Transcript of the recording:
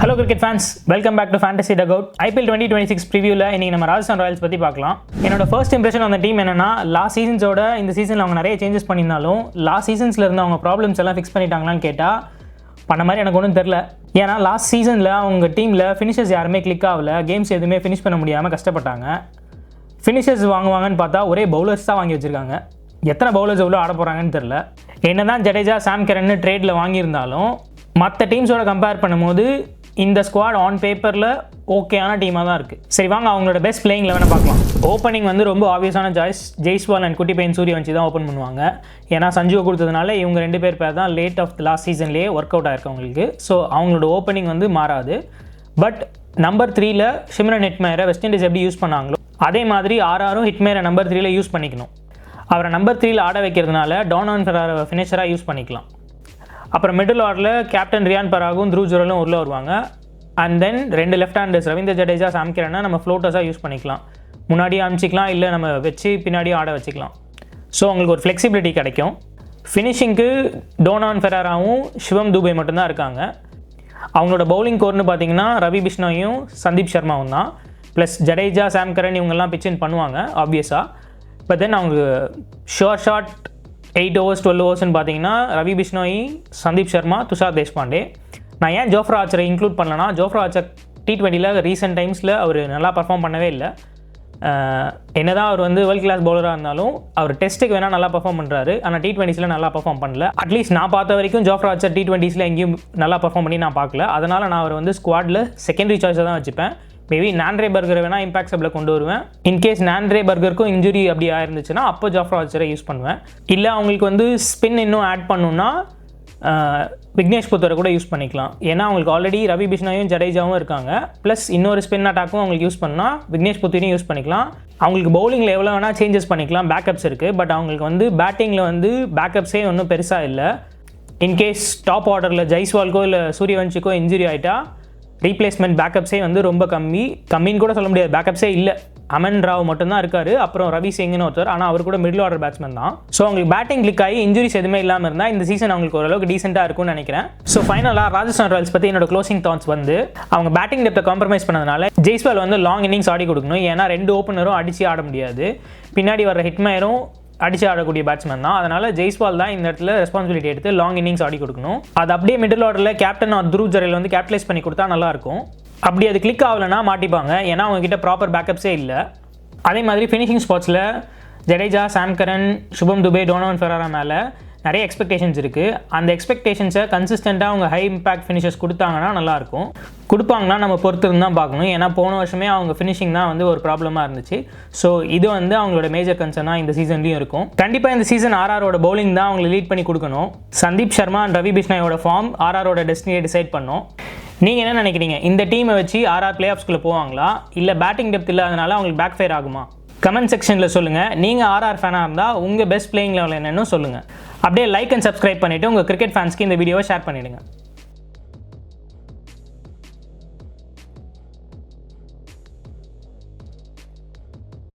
Hello cricket fans, welcome back to Fantasy Dugout. IPL 2026 previewல இன்னைக்கு நம்ம Rajasthan Royals பத்தி பார்க்கலாம். என்னோட ஃபர்ஸ்ட் இம்ப்ரெஷன் அந்த டீம் என்னன்னா, லாஸ்ட் சீசன்ஸோட இந்த சீசன்ல அவங்க நிறைய சேஞ்சஸ் பண்ணியிருந்தாலும் லாஸ்ட் சீசன்ஸ்ல இருந்த அவங்க ப்ராப்ளம்ஸ் எல்லாம் ஃபிக்ஸ் பண்ணிட்டாங்களான்னு கேட்டா பண்ண மாதிரி எனக்கு ஒன்றும் தெரியல. ஏன்னா லாஸ்ட் சீசனில் அவங்க டீமில் ஃபினிஷர்ஸ் யாருமே கிளிக் ஆகல, கேம்ஸ் எதுவுமே ஃபினிஷ் பண்ண முடியாமல் கஷ்டப்பட்டாங்க. ஃபினிஷர்ஸ் வாங்குவாங்கன்னு பார்த்தா ஒரே பவுலர்ஸ் தான் வாங்கி வச்சுருக்காங்க. எத்தனை பவுலர்ஸ் எவ்வளோ ஆட போகிறாங்கன்னு தெரில. என்ன தான் ஜடேஜா சாம் கரன் ட்ரேடில் வாங்கியிருந்தாலும் மற்ற டீம்ஸோட கம்பேர் பண்ணும்போது இந்த ஸ்குவாட் ஆன் பேப்பரில் ஓகேயான டீமாக தான் இருக்குது. சரி வாங்க அவங்களோட பெஸ்ட் பிளேயிங் 11 பார்க்கலாம். ஓப்பனிங் வந்து ரொம்ப ஆப்வியஸான ஜெய்ஸ்வால் அண்ட் குட்டிபையன் சூரியவன்சி தான் ஓப்பன் பண்ணுவாங்க. ஏன்னா சஞ்சுவை கொடுத்ததுனால இவங்க 2 பேர் தான் லேட் ஆஃப் லாஸ்ட் சீசன்லேயே ஒர்க் அவுட் ஆயிருக்கு அவங்களுக்கு. ஸோ அவங்களோட ஓப்பனிங் வந்து மாறாது. பட் நம்பர் 3ல் ஷிம்ரன் ஹெட்மேரை வெஸ்ட் இண்டீஸ் எப்படி யூஸ் பண்ணாங்களோ அதே மாதிரி ஆர்ஆரும் ஹிட்மேரை நம்பர் 3ல் யூஸ் பண்ணிக்கணும். அவரை நம்பர் 3ல் ஆட வைக்கிறதுனால டானான் ஃபெராரை ஃபினிஷராக யூஸ் பண்ணிக்கலாம். அப்புறம் மிடில் ஆர்டரில் கேப்டன் ரியான் பராகும் த்ரூ ஜுரலும் உள்ளே வருவாங்க. And then 2 left handers Ravindra Jadeja Sam கரனை நம்ம ஃப்ளோட்டர்ஸாக யூஸ் பண்ணிக்கலாம். முன்னாடியே அனுப்பிச்சிக்கலாம், இல்லை நம்ம வச்சு பின்னாடியே ஆட வச்சுக்கலாம். ஸோ அவங்களுக்கு ஒரு ஃப்ளெக்சிபிலிட்டி கிடைக்கும். ஃபினிஷிங்க்கு டோனான் ஃபெராராவும் சிவம் துபே மட்டும்தான் இருக்காங்க. அவங்களோட பவுலிங் கோர்னு பார்த்தீங்கன்னா ரவி பிஷ்ணோயும் சந்தீப் சர்மாவும் தான். ப்ளஸ் ஜடேஜா சாம் கரன் இவங்கெல்லாம் பிச்சின் பண்ணுவாங்க ஆப்வியஸாக. பட் தென் அவங்க ஷார்ட் 8 overs 12 ஓவர்ஸ்ன்னு பார்த்தீங்கன்னா ரவி பிஷ்ணோய், சந்தீப் சர்மா, துஷார் தேஷ்பாண்டே. நான் ஏன் ஜோஃப்ரா ஆர்ச்சரை இன்க்ளூட் பண்ணலன்னா, ஜோஃப்ரா ஆர்ச்சர் T20ல் ரீசெண்ட் டைம்ஸில் அவர் நல்லா பர்ஃபார்ம் பண்ணவே இல்லை. என்னதான் அவர் வந்து வேர்ல்ட் கிளாஸ் பவுலராக இருந்தாலும் அவர் டெஸ்ட்டுக்கு வேணால் நல்லா பர்ஃபார்ம் பண்ணுறாரு. ஆனால் T20ஸில் நல்லா பர்ஃபார்ம் பண்ணல. அட்லீஸ்ட் நான் பார்த்த வரைக்கும் ஜோஃப்ரா ஆர்ச்சர் T20ஸில் எங்கேயும் நல்லா பர்ஃபார்ம் பண்ணி நான் பார்க்கல. அதனால் நான் அவர் வந்து ஸ்குவாடில் செகண்டரி சாய்ஸாக தான் வச்சுப்பேன். மேபி நாண்ட்ரே பர்கரை வேணால் இம்பாக்ட் சப்பில் கொண்டு வருவேன். இன்கேஸ் நாண்ட்ரே பர்கருக்கும் இன்ஜுரி அப்படி ஆயிருந்துச்சுன்னா அப்போ ஜோஃப்ரா ஆர்ச்சரை யூஸ் பண்ணுவேன். இல்லை அவங்களுக்கு வந்து ஸ்பின் இன்னும் ஆட் பண்ணணுன்னா விக்னேஷ் புத்தரை கூட யூஸ் பண்ணிக்கலாம். ஏன்னா அவங்களுக்கு ஆல்ரெடி ரவி பிஷ்ணாயும் ஜடேஜாவும் இருக்காங்க. ப்ளஸ் இன்னொரு ஸ்பின் அட்டாக்கும் அவங்களுக்கு யூஸ் பண்ணால் விக்னேஷ் புத்தரையும் யூஸ் பண்ணிக்கலாம். அவங்களுக்கு பவுலிங்கில் எவ்வளோ வேணால் சேஞ்சஸ் பண்ணிக்கலாம், பேக்கப்ஸ் இருக்குது. பட் அவங்களுக்கு வந்து பேட்டிங்கில் வந்து பேக்கப்ஸே ஒன்றும் பெருசாக இல்லை. இன்கேஸ் டாப் ஆர்டரில் ஜெய்ஸ்வால்க்கோ இல்லை சூரியவன்ஷிக்கோ இன்ஜுரி ஆகிட்டா ரீப்ளேஸ்மெண்ட் பேக்கப்ஸே வந்து ரொம்ப கம்மின்னு கூட சொல்ல முடியாது. பேக்கப்ஸே இல்லை, அமன் ராவ் மட்டும்தான் இருக்கார். அப்புறம் ரவி சிங்னு ஒருத்தர், ஆனால் அவர் கூட மிடில் ஆர்டர் பேட்ஸ்மேன் தான். ஸோ அவங்களுக்கு பேட்டிங் கிளிக் ஆகி இன்ஜுரிஸ் எதுவுமே இல்லாமல் இருந்தால் இந்த சீசன் அவங்களுக்கு ஓரளவுக்கு டீசெண்டாக இருக்கும்னு நினைக்கிறேன். ஸோ ஃபைனலாக ராஜஸ்தான் ராயல்ஸ் பற்றி என்னோட க்ளோசிங் தாட்ஸ் வந்து, அவங்க பேட்டிங் டெப்த்தை காம்ப்ரமைஸ் பண்ணதுனால ஜெய்ஸ்வால் வந்து லாங் இன்னிங்ஸ் ஆடி கொடுக்கணும். ஏன்னா 2 ஓப்பனரும் அடித்து ஆட முடியாது. பின்னாடி வர ஹிட்மேரும் அடிச்சு ஆடக்கூடிய பேட்ஸ்மேன் தான். அதனால் ஜெய்ஸ்வால் தான் இந்த இடத்துல ரெஸ்பான்சிபிலிட்டி எடுத்து லாங் இன்னிங்ஸ் ஆடி கொடுக்கணும். அது அப்படியே மிடில் ஆர்டரில் கேப்டன் த்ரூ ஜுரல் வந்து கேப்டலைஸ் பண்ணி கொடுத்தா நல்லாயிருக்கும். அப்படி அது கிளிக் ஆகலைன்னா மாட்டிப்பாங்க. ஏன்னா அவங்ககிட்ட ப்ராப்பர் பேக்கப்ஸே இல்லை. அதே மாதிரி ஃபினிஷிங் ஸ்பாட்ஸில் ஜடேஜா, சாம் கரன், சுபம் துபே, டோனான் ஃபெராரா மேலே நிறைய எக்ஸ்பெக்டேஷன்ஸ் இருக்குது. அந்த எக்ஸ்பெக்டேஷன்ஸை கன்சிஸ்டண்ட்டாக அவங்க ஹை இம்பாக்ட் ஃபினிஷர்ஸ் கொடுத்தாங்கன்னா நல்லாயிருக்கும். கொடுப்பாங்கன்னா நம்ம பொறுத்து தான் பார்க்கணும். ஏன்னா போன வருஷமே அவங்க ஃபினிஷிங் தான் வந்து ஒரு ப்ராப்ளமாக இருந்துச்சு. ஸோ இது வந்து அவங்களோட மேஜர் கன்சர்னாக இந்த சீசன்லேயும் இருக்கும். கண்டிப்பாக இந்த சீசன் ஆர்ஆரோட பவுலிங் தான் அவங்களை லீட் பண்ணி கொடுக்கணும். சந்தீப் சர்மா அண்ட் ரவி பிஷ்ணாயோட ஃபார்ம் ஆர்ஆரோட டெஸ்டினியை டிசைட் பண்ணோம். நீங்கள் என்ன நினைக்கிறீங்க? இந்த டீமை வச்சு ஆர்ஆர் பிளே ஆஃப்ஸ்குள்ளே போவாங்களா, இல்லை பேட்டிங் டெப்த் இல்லாதனால அவங்களுக்கு பேக் ஃபயர் ஆகுமா? கமெண்ட் செக்ஷனில் சொல்லுங்கள். நீங்கள் ஆர்ஆர் ஃபேனாக இருந்தால் உங்கள் பெஸ்ட் பிளேயிங் லெவல் என்னன்னு சொல்லுங்கள். அப்படியே லைக் அண்ட் சப்ஸ்கிரைப் பண்ணிவிட்டு உங்கள் கிரிக்கெட் ஃபேன்ஸ்க்கு இந்த வீடியோவை ஷேர் பண்ணிவிடுங்க.